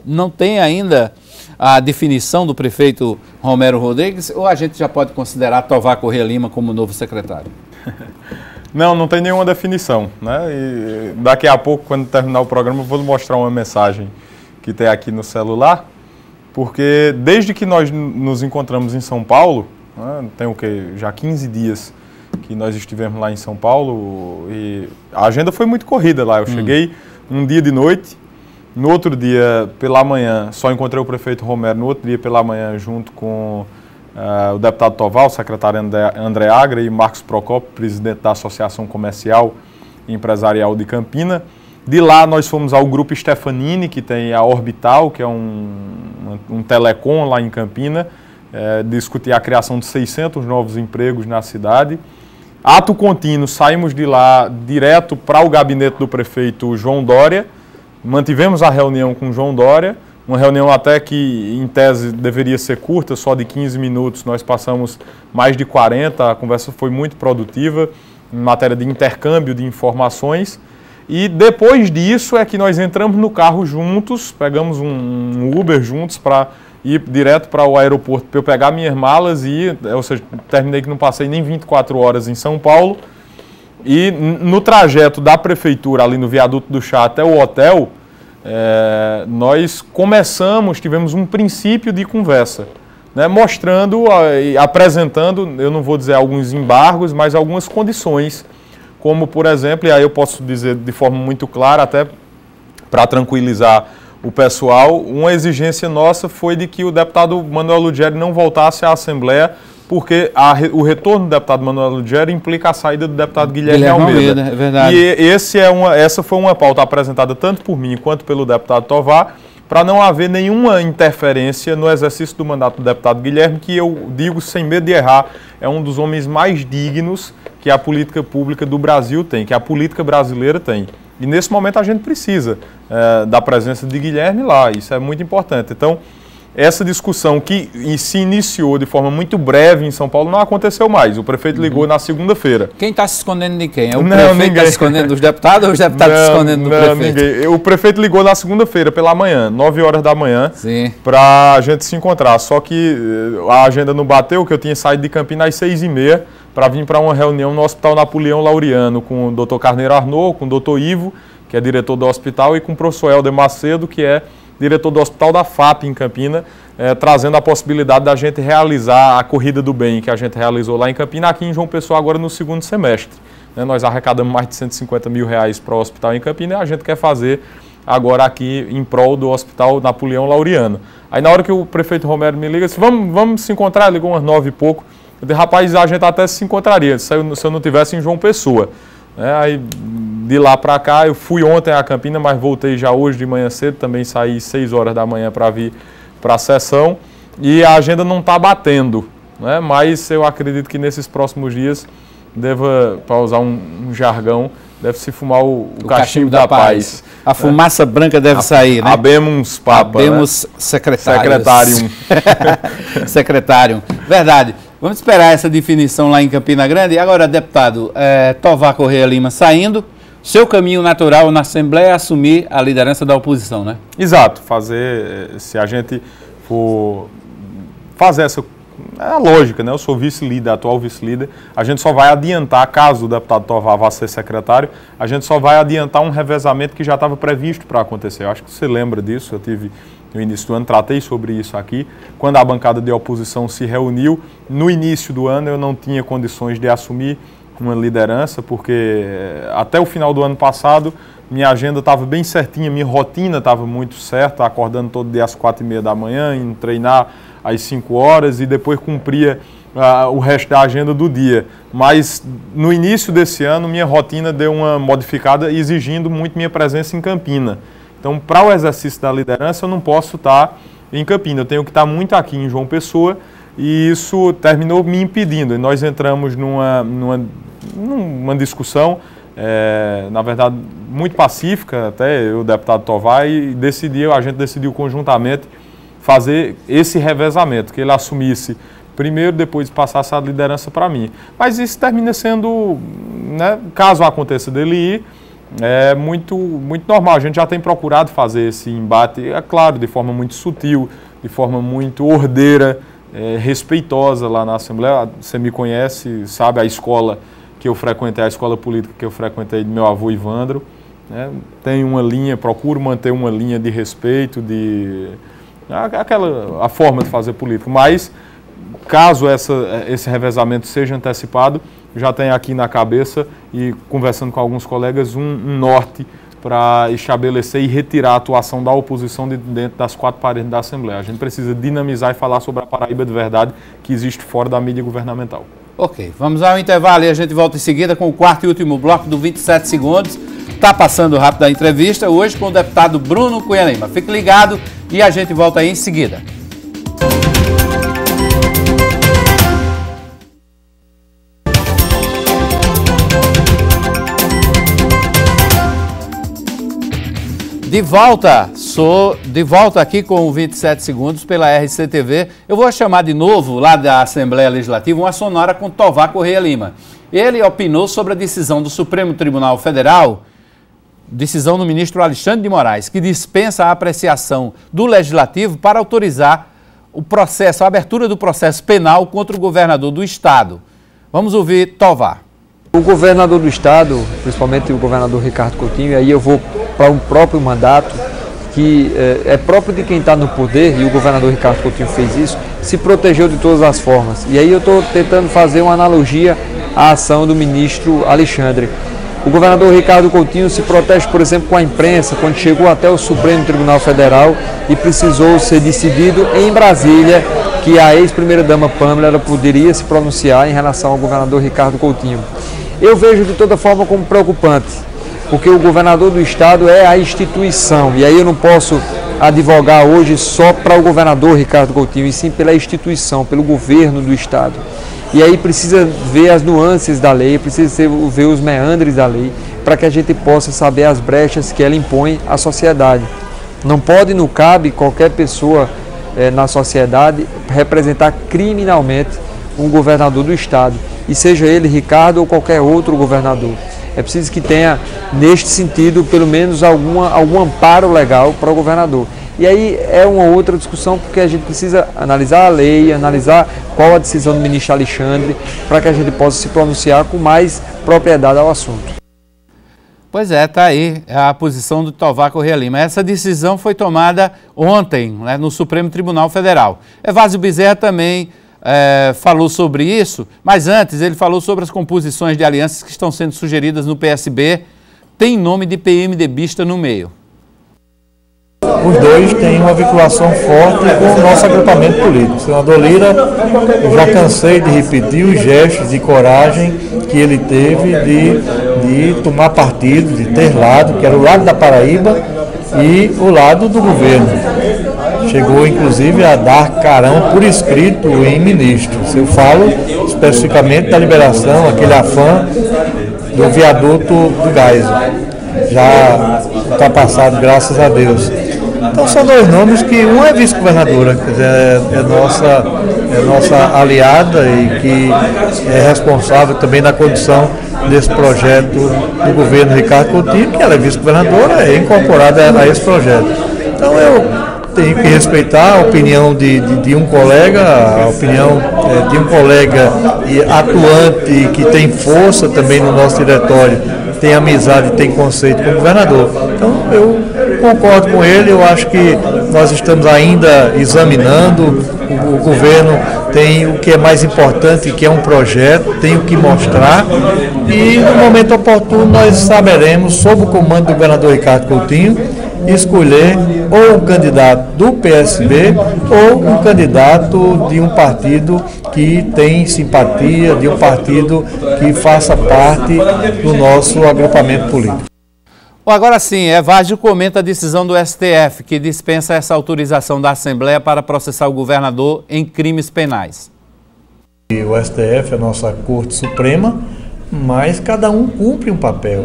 Não tem ainda a definição do prefeito Romero Rodrigues ou a gente já pode considerar Tovar Correia Lima como novo secretário? Não tem nenhuma definição, né? E daqui a pouco, quando terminar o programa, eu vou mostrar uma mensagem que tem aqui no celular, porque desde que nós nos encontramos em São Paulo, né, tem o quê? Já 15 dias que nós estivemos lá em São Paulo e a agenda foi muito corrida lá. Eu cheguei um dia de noite, no outro dia pela manhã só encontrei o prefeito Romero, no outro dia pela manhã junto com o deputado Tovar, o secretário André Agra e Marcos Procópio, presidente da Associação Comercial e Empresarial de Campina. De lá nós fomos ao Grupo Stefanini, que tem a Orbital, que é um telecom lá em Campina, discutir a criação de 600 novos empregos na cidade. Ato contínuo, saímos de lá direto para o gabinete do prefeito João Dória, mantivemos a reunião com João Dória, uma reunião até que em tese deveria ser curta, só de 15 minutos, nós passamos mais de 40, a conversa foi muito produtiva, em matéria de intercâmbio de informações, e depois disso é que nós entramos no carro juntos, pegamos um Uber juntos para ir direto para o aeroporto para eu pegar minhas malas e ir, ou seja, terminei que não passei nem 24 horas em São Paulo. E no trajeto da prefeitura, ali no Viaduto do Chá até o hotel, nós tivemos um princípio de conversa, né, mostrando e apresentando, eu não vou dizer alguns embargos, mas algumas condições, como por exemplo, e aí eu posso dizer de forma muito clara, até para tranquilizar o pessoal, uma exigência nossa foi de que o deputado Manuel Lugeri não voltasse à Assembleia, porque o retorno do deputado Manuel Lugeri implica a saída do deputado Guilherme Almeida. É verdade. E essa foi uma pauta apresentada tanto por mim quanto pelo deputado Tovar, para não haver nenhuma interferência no exercício do mandato do deputado Guilherme, que eu digo sem medo de errar, é um dos homens mais dignos que a política pública do Brasil tem, que a política brasileira tem. E nesse momento a gente precisa da presença de Guilherme lá, isso é muito importante. Então, essa discussão que se iniciou de forma muito breve em São Paulo não aconteceu mais. O prefeito ligou na segunda-feira. Quem está se escondendo de quem? É o prefeito que está se escondendo dos deputados ou os deputados se escondendo do prefeito? Ninguém. O prefeito ligou na segunda-feira pela manhã, 9 horas da manhã, para a gente se encontrar. Só que a agenda não bateu, que eu tinha saído de Campinas às 6h30 para vir para uma reunião no Hospital Napoleão Laureano com o Dr. Carneiro Arnaud, com o Dr. Ivo, que é diretor do hospital, e com o professor Helder Macedo, que é diretor do Hospital da FAP em Campina, trazendo a possibilidade da gente realizar a Corrida do Bem, que a gente realizou lá em Campina, aqui em João Pessoa agora no segundo semestre. Nós arrecadamos mais de R$150 mil para o hospital em Campina e a gente quer fazer agora aqui em prol do Hospital Napoleão Laureano. Aí na hora que o prefeito Romero me liga, disse, vamos se encontrar, ligou umas 9 e pouco, eu disse, rapaz, a gente até se encontraria, se eu não tivesse em João Pessoa. Aí de lá para cá, eu fui ontem a Campina, mas voltei já hoje de manhã cedo, também saí 6 horas da manhã para vir para a sessão e a agenda não está batendo, né? Mas eu acredito que nesses próximos dias para usar um jargão, deve se fumar o cachimbo da paz. A fumaça branca deve sair, né? Habemos papa, habemos, né? Secretárium. Secretárium. Verdade. Vamos esperar essa definição lá em Campina Grande. E agora, deputado, Tovar Correia Lima saindo, seu caminho natural na Assembleia é assumir a liderança da oposição, né? Exato. Se a gente for fazer essa... É a lógica, né? Eu sou vice-líder, atual vice-líder. A gente só vai adiantar, caso o deputado Tovar vá ser secretário, a gente só vai adiantar um revezamento que já estava previsto para acontecer. Eu acho que você lembra disso, eu tive... No início do ano, tratei sobre isso aqui. Quando a bancada de oposição se reuniu, no início do ano eu não tinha condições de assumir uma liderança, porque até o final do ano passado minha agenda estava bem certinha, minha rotina estava muito certa, acordando todo dia às 4h30 da manhã, indo treinar às 5 horas e depois cumpria o resto da agenda do dia. Mas no início desse ano, minha rotina deu uma modificada, exigindo muito minha presença em Campina. Então, para o exercício da liderança, eu não posso estar em Campina, eu tenho que estar muito aqui em João Pessoa, e isso terminou me impedindo. E nós entramos numa discussão, na verdade, muito pacífica, até eu, o deputado Tovar, e a gente decidiu conjuntamente fazer esse revezamento, que ele assumisse primeiro, depois passasse a liderança para mim. Mas isso termina sendo, né, caso aconteça dele ir, é muito normal. A gente já tem procurado fazer esse embate, é claro, de forma muito sutil, de forma muito ordeira, respeitosa lá na Assembleia. Você me conhece, sabe a escola que eu frequentei, a escola política que eu frequentei de meu avô Ivandro, né? Tem uma linha, procuro manter uma linha de respeito, a forma de fazer política, mas caso esse revezamento seja antecipado, já tenho aqui na cabeça e conversando com alguns colegas um norte para estabelecer e retirar a atuação da oposição de dentro das 4 paredes da Assembleia. A gente precisa dinamizar e falar sobre a Paraíba de verdade que existe fora da mídia governamental. Ok, vamos ao intervalo e a gente volta em seguida com o quarto e último bloco do 27 segundos. Está passando rápido a entrevista hoje com o deputado Bruno Cunha Lima. Fique ligado e a gente volta aí em seguida. De volta aqui com o 27 segundos pela RCTV. Eu vou chamar de novo lá da Assembleia Legislativa uma sonora com Tovar Correia Lima. Ele opinou sobre a decisão do Supremo Tribunal Federal, decisão do ministro Alexandre de Moraes, que dispensa a apreciação do Legislativo para autorizar a abertura do processo penal contra o governador do Estado. Vamos ouvir Tovar. O governador do Estado, principalmente o governador Ricardo Coutinho, e aí eu vou para um próprio mandato, que é próprio de quem está no poder, e o governador Ricardo Coutinho fez isso, se protegeu de todas as formas. E aí eu estou tentando fazer uma analogia à ação do ministro Alexandre. O governador Ricardo Coutinho se protege, por exemplo, com a imprensa, quando chegou até o Supremo Tribunal Federal e precisou ser decidido em Brasília que a ex-primeira-dama Pamela poderia se pronunciar em relação ao governador Ricardo Coutinho. Eu vejo de toda forma como preocupante, porque o governador do Estado é a instituição, e aí eu não posso advogar hoje só para o governador Ricardo Coutinho, e sim pela instituição, pelo governo do Estado. E aí precisa ver as nuances da lei, precisa ver os meandres da lei, para que a gente possa saber as brechas que ela impõe à sociedade. Não pode, não cabe qualquer pessoa na sociedade representar criminalmente um governador do Estado, e seja ele Ricardo ou qualquer outro governador. É preciso que tenha, neste sentido, pelo menos algum amparo legal para o governador. E aí é uma outra discussão, porque a gente precisa analisar a lei, analisar qual a decisão do ministro Alexandre, para que a gente possa se pronunciar com mais propriedade ao assunto. Pois é, está aí a posição do Tovar Correia Lima. Essa decisão foi tomada ontem, né, no Supremo Tribunal Federal. Evásio Bezerra também falou sobre isso, mas antes ele falou sobre as composições de alianças que estão sendo sugeridas no PSB. Tem nome de PMDBista no meio. Os dois têm uma vinculação forte com o nosso agrupamento político. O senador Lira, eu já cansei de repetir os gestos de coragem que ele teve de tomar partido, de ter lado, que era o lado da Paraíba e o lado do governo. Chegou, inclusive, a dar carão por escrito em ministros. Eu falo especificamente da liberação, aquele afã do viaduto do Gás. Já ultrapassado, graças a Deus. Então são dois nomes que um é vice-governadora, quer dizer, é nossa aliada e que é responsável também na condução desse projeto do governo Ricardo Coutinho, que ela é vice-governadora, é incorporada a esse projeto. Então eu tenho que respeitar a opinião de um colega, a opinião de um colega atuante que tem força também no nosso diretório tem amizade, tem conceito com o governador. Então, eu concordo com ele, eu acho que nós estamos ainda examinando, o governo tem o que é mais importante, que é um projeto, tem o que mostrar, e no momento oportuno nós saberemos, sob o comando do governador Ricardo Coutinho, escolher ou um candidato do PSB ou um candidato de um partido que tem simpatia, de um partido que faça parte do nosso agrupamento político. Agora sim, Evásio comenta a decisão do STF, que dispensa essa autorização da Assembleia para processar o governador em crimes penais. E o STF é a nossa Corte Suprema, mas cada um cumpre um papel.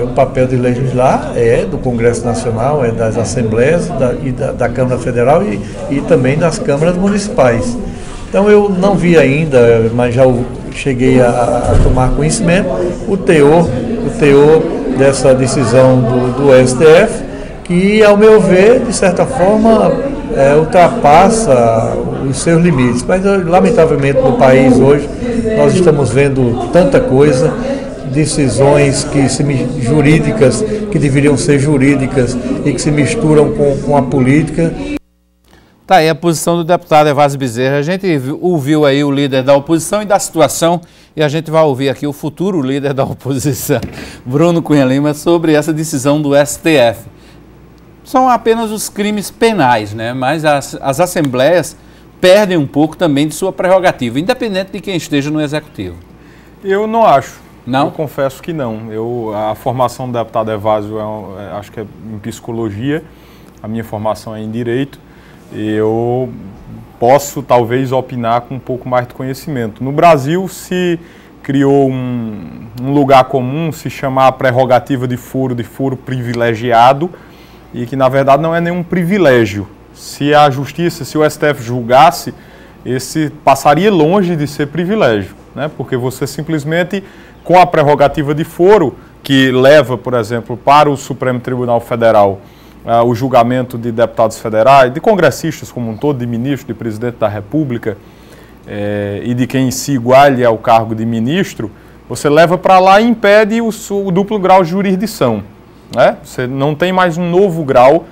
O papel de legislar é do Congresso Nacional, é das Assembleias da Câmara Federal e também das câmaras municipais. Então eu não vi ainda, mas já cheguei a tomar conhecimento, o teor dessa decisão do STF, que, ao meu ver, de certa forma, ultrapassa os seus limites. Mas, lamentavelmente, no país hoje, nós estamos vendo tanta coisa, decisões jurídicas que deveriam ser jurídicas e que se misturam com a política. Tá aí a posição do deputado Evásio Bezerra. A gente ouviu aí o líder da oposição e da situação, e a gente vai ouvir aqui o futuro líder da oposição, Bruno Cunha Lima, sobre essa decisão do STF. São apenas os crimes penais, né? Mas as assembleias perdem um pouco também de sua prerrogativa, independente de quem esteja no executivo. Eu não acho. Não? Eu confesso que não. A formação do deputado Evásio, acho que é em psicologia, a minha formação é em direito. Eu posso, talvez, opinar com um pouco mais de conhecimento. No Brasil, se criou um lugar comum, se chamar a prerrogativa de foro privilegiado, e que, na verdade, não é nenhum privilégio. Se a Justiça, se o STF julgasse, esse passaria longe de ser privilégio, né? Porque você simplesmente, com a prerrogativa de foro, que leva, por exemplo, para o Supremo Tribunal Federal, o julgamento de deputados federais, de congressistas como um todo, de ministro, de presidente da República e de quem se iguale ao cargo de ministro, você leva para lá e impede o duplo grau de jurisdição, né? Você não tem mais um novo grau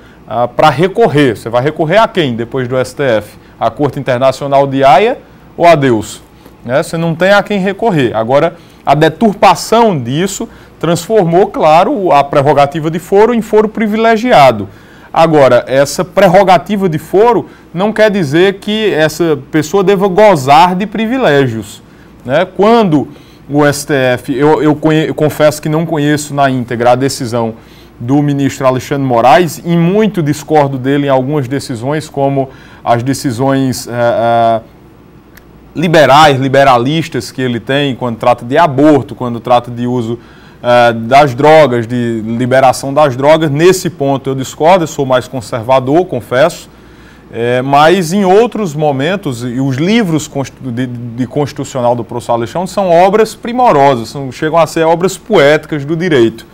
para recorrer. Você vai recorrer a quem depois do STF? A Corte Internacional de Haia ou a Deus? Né? Você não tem a quem recorrer. Agora, a deturpação disso transformou, claro, a prerrogativa de foro em foro privilegiado. Agora, essa prerrogativa de foro não quer dizer que essa pessoa deva gozar de privilégios, né? Quando o STF, eu confesso que não conheço na íntegra a decisão do ministro Alexandre Moraes, e muito discordo dele em algumas decisões, como as decisões liberalistas que ele tem quando trata de aborto, quando trata de uso das drogas, de liberação das drogas. Nesse ponto eu discordo, eu sou mais conservador, confesso, mas em outros momentos, e os livros de constitucional do professor Alexandre são obras primorosas, chegam a ser obras poéticas do direito.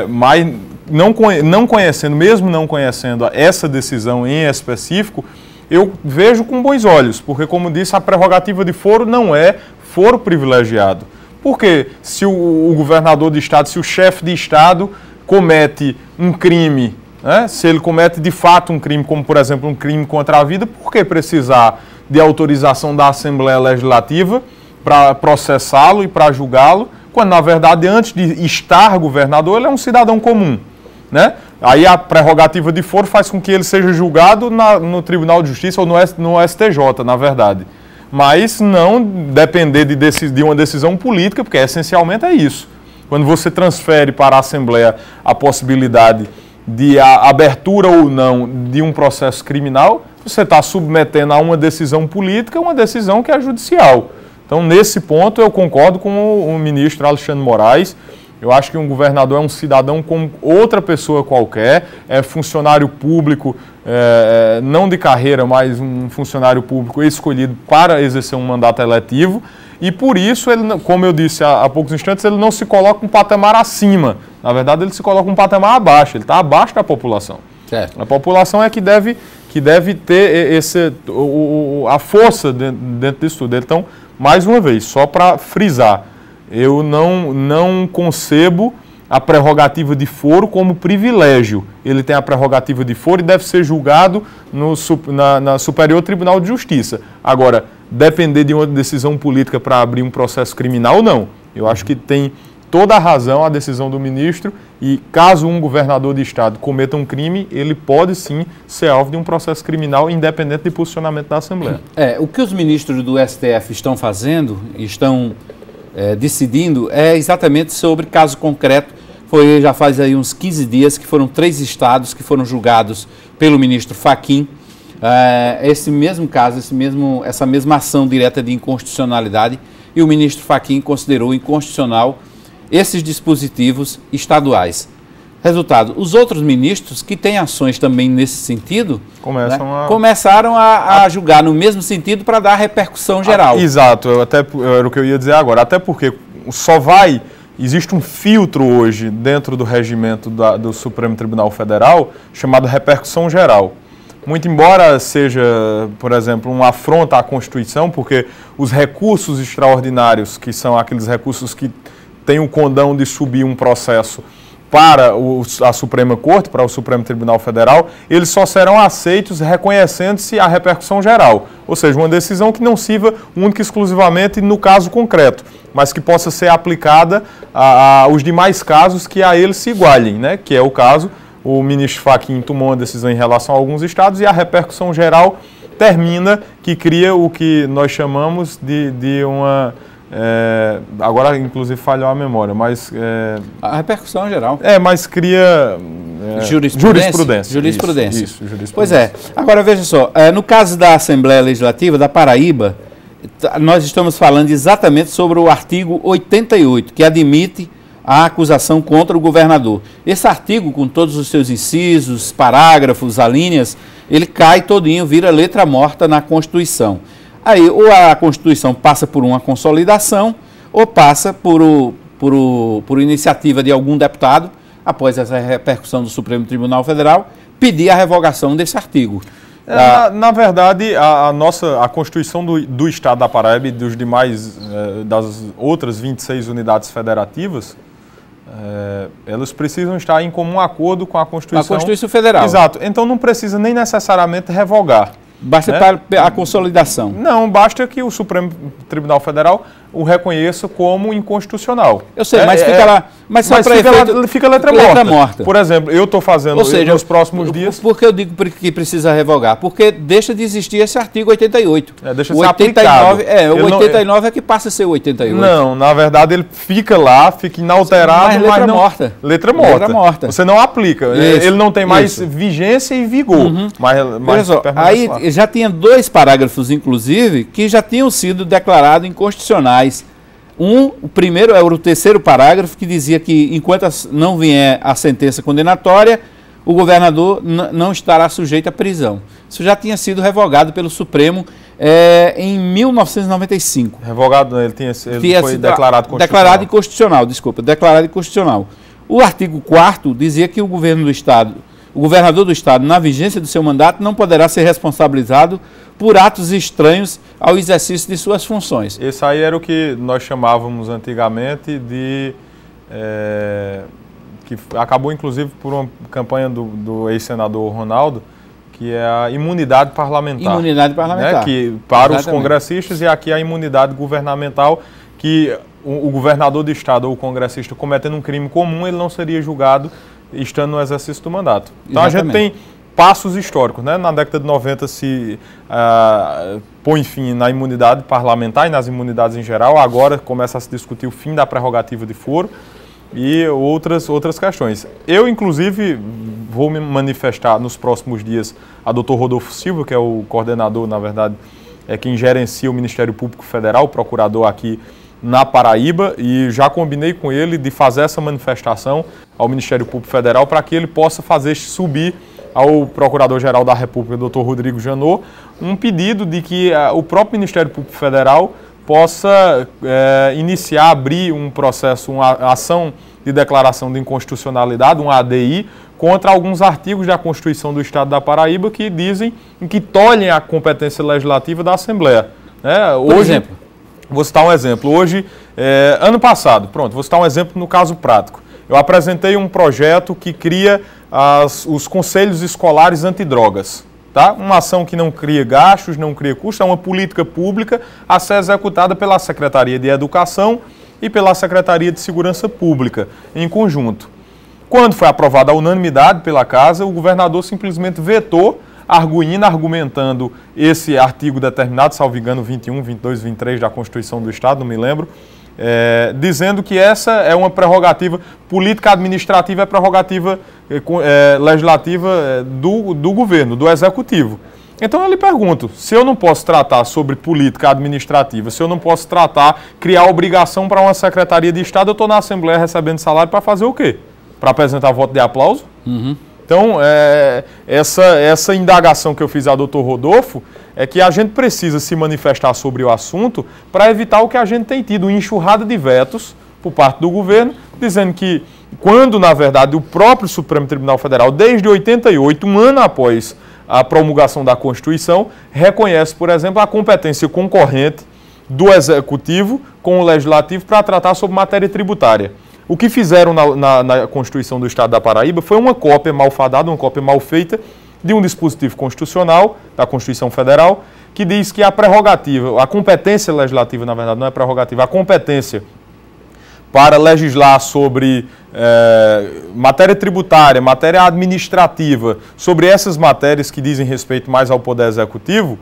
Mas não conhecendo, mesmo não conhecendo essa decisão em específico, eu vejo com bons olhos, porque, como disse, a prerrogativa de foro não é foro privilegiado. Porque se o governador de estado, se o chefe de estado comete um crime, né, se ele comete de fato um crime, como por exemplo um crime contra a vida, por que precisar de autorização da Assembleia Legislativa para processá-lo e para julgá-lo, quando na verdade antes de estar governador ele é um cidadão comum, né? Aí a prerrogativa de foro faz com que ele seja julgado no Tribunal de Justiça ou no STJ, na verdade. Mas não depender de uma decisão política, porque essencialmente é isso. Quando você transfere para a Assembleia a possibilidade de a abertura ou não de um processo criminal, você está submetendo a uma decisão política, uma decisão que é judicial. Então, nesse ponto, eu concordo com o ministro Alexandre Moraes. Eu acho que um governador é um cidadão como outra pessoa qualquer, é funcionário público, não de carreira, mas um funcionário público escolhido para exercer um mandato eletivo, e por isso, ele, como eu disse há poucos instantes, ele não se coloca um patamar acima. Na verdade, ele se coloca um patamar abaixo, ele está abaixo da população. Certo. A população é que deve ter a força dentro disso tudo. Então, mais uma vez, só para frisar, Eu não concebo a prerrogativa de foro como privilégio. Ele tem a prerrogativa de foro e deve ser julgado na Superior Tribunal de Justiça. Agora, depender de uma decisão política para abrir um processo criminal, não. Eu acho que tem toda a razão a decisão do ministro e caso um governador de estado cometa um crime, ele pode sim ser alvo de um processo criminal independente de posicionamento da Assembleia. O que os ministros do STF estão fazendo, estão decidindo, é exatamente sobre caso concreto. Já faz aí uns 15 dias que foram 3 estados que foram julgados pelo ministro Fachin. Esse mesmo caso, essa mesma ação direta de inconstitucionalidade, e o ministro Fachin considerou inconstitucional esses dispositivos estaduais. Resultado, os outros ministros que têm ações também nesse sentido começaram a julgar no mesmo sentido para dar repercussão geral. Exato, era o que eu ia dizer agora, até porque existe um filtro hoje dentro do regimento do Supremo Tribunal Federal chamado repercussão geral. Muito embora seja, por exemplo, uma afronta à Constituição, porque os recursos extraordinários, que são aqueles recursos que têm o condão de subir um processo para a Suprema Corte, para o Supremo Tribunal Federal, eles só serão aceitos reconhecendo-se a repercussão geral. Ou seja, uma decisão que não sirva única e exclusivamente no caso concreto, mas que possa ser aplicada aos demais casos que a eles se igualem, né? Que é o caso, o ministro Fachin tomou uma decisão em relação a alguns estados e a repercussão geral termina, que cria o que nós chamamos de uma... agora, inclusive, falhou a memória, mas... a repercussão geral. Mas cria... Jurisprudência. Isso, jurisprudência. Pois é. Agora, veja só, no caso da Assembleia Legislativa da Paraíba, nós estamos falando exatamente sobre o artigo 88, que admite a acusação contra o governador. Esse artigo, com todos os seus incisos, parágrafos, alíneas, ele cai todinho, vira letra morta na Constituição. Aí, ou a Constituição passa por uma consolidação, ou passa por iniciativa de algum deputado, após essa repercussão do Supremo Tribunal Federal, pedir a revogação desse artigo. Na verdade, a Constituição do Estado da Paraíba e dos demais, das outras 26 unidades federativas, elas precisam estar em comum acordo com a Constituição. A Constituição Federal. Exato. Então não precisa nem necessariamente revogar. Basta a consolidação. Não, basta que o Supremo Tribunal Federal o reconheça como inconstitucional. Eu sei, mas fica lá... Mas fica letra morta. Por exemplo, eu estou fazendo nos próximos dias... Por que eu digo que precisa revogar? Porque deixa de existir esse artigo 88. Deixa de ser aplicado. O 89 é que passa a ser o 88. Não, na verdade ele fica lá, fica inalterado, mas letra morta. Letra morta. Você não aplica. Isso, ele não tem mais vigência e vigor. Mas aí já tinha 2 parágrafos, inclusive, que já tinham sido declarados inconstitucionais. O primeiro é o 3º parágrafo, que dizia que enquanto não vier a sentença condenatória, o governador não estará sujeito à prisão. Isso já tinha sido revogado pelo Supremo em 1995. Revogado, ele foi declarado constitucional. Declarado inconstitucional. O artigo 4º dizia que o governador do Estado, na vigência do seu mandato, não poderá ser responsabilizado por atos estranhos ao exercício de suas funções. Esse aí era o que nós chamávamos antigamente de... que acabou, inclusive, por uma campanha do ex-senador Ronaldo, que é a imunidade parlamentar. Imunidade parlamentar. Né, que para os congressistas, e aqui a imunidade governamental, que o governador do Estado ou o congressista cometendo um crime comum, ele não seria julgado estando no exercício do mandato. Então a gente tem passos históricos, né? Na década de 90 se põe fim na imunidade parlamentar e nas imunidades em geral. Agora começa a se discutir o fim da prerrogativa de foro e outras questões. Eu, inclusive, vou me manifestar nos próximos dias a Dr. Rodolfo Silva, que é o coordenador, na verdade, é quem gerencia o Ministério Público Federal, o procurador aqui na Paraíba, e já combinei com ele de fazer essa manifestação ao Ministério Público Federal para que ele possa fazer subir ao Procurador-Geral da República, Dr. Rodrigo Janot, um pedido de que o próprio Ministério Público Federal possa abrir um processo, uma ação de declaração de inconstitucionalidade, um ADI, contra alguns artigos da Constituição do Estado da Paraíba que dizem que tolhem a competência legislativa da Assembleia. Por exemplo? Vou citar um exemplo. Hoje, ano passado, pronto, vou citar um exemplo no caso prático. Eu apresentei um projeto que cria os conselhos escolares antidrogas. Tá? Uma ação que não cria gastos, não cria custos, é uma política pública a ser executada pela Secretaria de Educação e pela Secretaria de Segurança Pública, em conjunto. Quando foi aprovada a unanimidade pela Casa, o governador simplesmente vetou, argumentando esse artigo determinado, salvo engano, 21, 22, 23 da Constituição do Estado, não me lembro, dizendo que essa é uma prerrogativa política administrativa, é prerrogativa legislativa do governo, do executivo. Então eu lhe pergunto, se eu não posso tratar sobre política administrativa, se eu não posso criar obrigação para uma Secretaria de Estado, eu estou na Assembleia recebendo salário para fazer o quê? Para apresentar voto de aplauso? Uhum. Então, essa indagação que eu fiz ao doutor Rodolfo é que a gente precisa se manifestar sobre o assunto para evitar o que a gente tem tido, uma enxurrada de vetos por parte do governo, dizendo que, quando, na verdade, o próprio Supremo Tribunal Federal, desde 88, um ano após a promulgação da Constituição, reconhece, por exemplo, a competência concorrente do Executivo com o Legislativo para tratar sobre matéria tributária. O que fizeram na Constituição do Estado da Paraíba foi uma cópia malfadada, uma cópia mal feita de um dispositivo constitucional da Constituição Federal, que diz que a prerrogativa, a competência legislativa, na verdade, não é prerrogativa, a competência para legislar sobre matéria tributária, matéria administrativa, sobre essas matérias que dizem respeito mais ao Poder Executivo,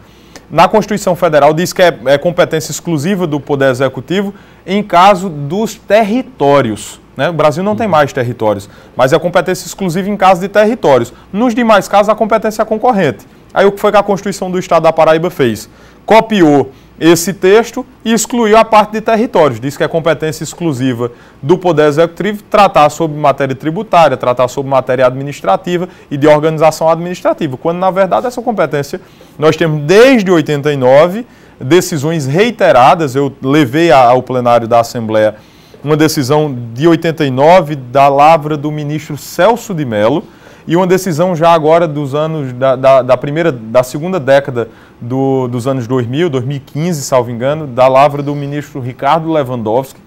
na Constituição Federal diz que é competência exclusiva do Poder Executivo em caso dos territórios. Né? O Brasil não tem mais territórios, mas é competência exclusiva em caso de territórios. Nos demais casos, a competência é concorrente. Aí o que foi que a Constituição do Estado da Paraíba fez? Copiou esse texto e excluiu a parte de territórios. Diz que é competência exclusiva do Poder Executivo tratar sobre matéria tributária, tratar sobre matéria administrativa e de organização administrativa, quando, na verdade, essa competência nós temos desde 89, decisões reiteradas. Eu levei ao plenário da Assembleia uma decisão de 89 da lavra do ministro Celso de Mello e uma decisão já agora dos anos da segunda década dos anos 2000, 2015, salvo engano, da lavra do ministro Ricardo Lewandowski,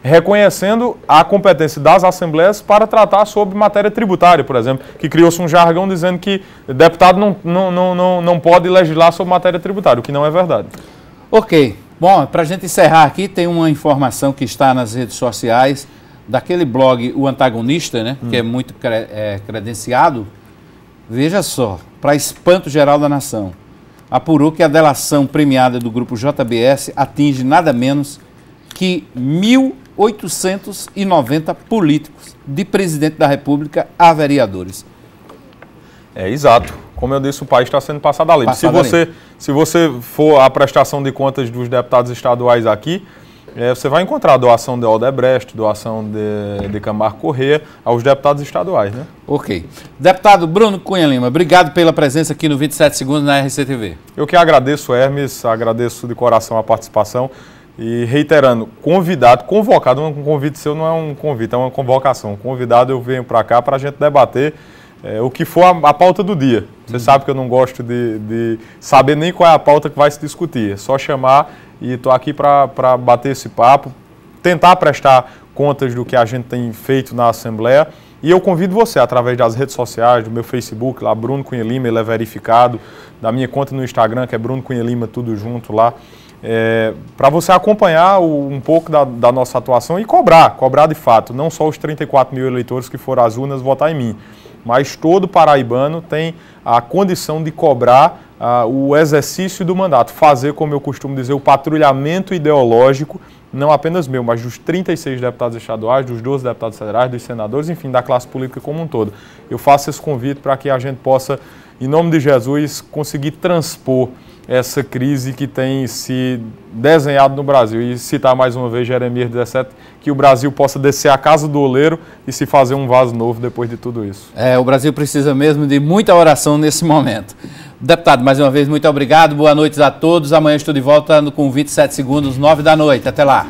reconhecendo a competência das assembleias para tratar sobre matéria tributária, por exemplo, que criou-se um jargão dizendo que deputado não pode legislar sobre matéria tributária, o que não é verdade. Ok. Bom, para a gente encerrar aqui, tem uma informação que está nas redes sociais daquele blog O Antagonista, né, que é muito credenciado. Veja só, para espanto geral da nação, apurou que a delação premiada do grupo JBS atinge nada menos que 1.890 políticos, de presidente da República a vereadores. Exato. Como eu disse, o país está sendo passado a limpo. Se você for à prestação de contas dos deputados estaduais aqui, você vai encontrar doação de Odebrecht, doação de Camargo Corrêa aos deputados estaduais, né? Ok. Deputado Bruno Cunha Lima, obrigado pela presença aqui no 27 Segundos na RCTV. Eu que agradeço, Hermes, agradeço de coração a participação e reiterando, convocado, um convite seu não é um convite, é uma convocação. Convidado, eu venho para cá para a gente debater o que for a pauta do dia. Você sabe que eu não gosto de saber nem qual é a pauta que vai se discutir. É só chamar e estou aqui para bater esse papo, tentar prestar contas do que a gente tem feito na Assembleia. E eu convido você, através das redes sociais, do meu Facebook, lá, Bruno Cunha Lima, ele é verificado, da minha conta no Instagram, que é Bruno Cunha Lima, tudo junto lá, para você acompanhar um pouco da nossa atuação e cobrar de fato, não só os 34 mil eleitores que foram às urnas votar em mim, mas todo paraibano tem a condição de cobrar o exercício do mandato, fazer, como eu costumo dizer, o patrulhamento ideológico, não apenas meu, mas dos 36 deputados estaduais, dos 12 deputados federais, dos senadores, enfim, da classe política como um todo. Eu faço esse convite para que a gente possa, em nome de Jesus, conseguir transpor essa crise que tem se desenhado no Brasil. E citar mais uma vez Jeremias 17, que o Brasil possa descer a casa do oleiro e se fazer um vaso novo depois de tudo isso. O Brasil precisa mesmo de muita oração nesse momento. Deputado, mais uma vez, muito obrigado. Boa noite a todos. Amanhã estou de volta com 27 Segundos, 9 da noite. Até lá.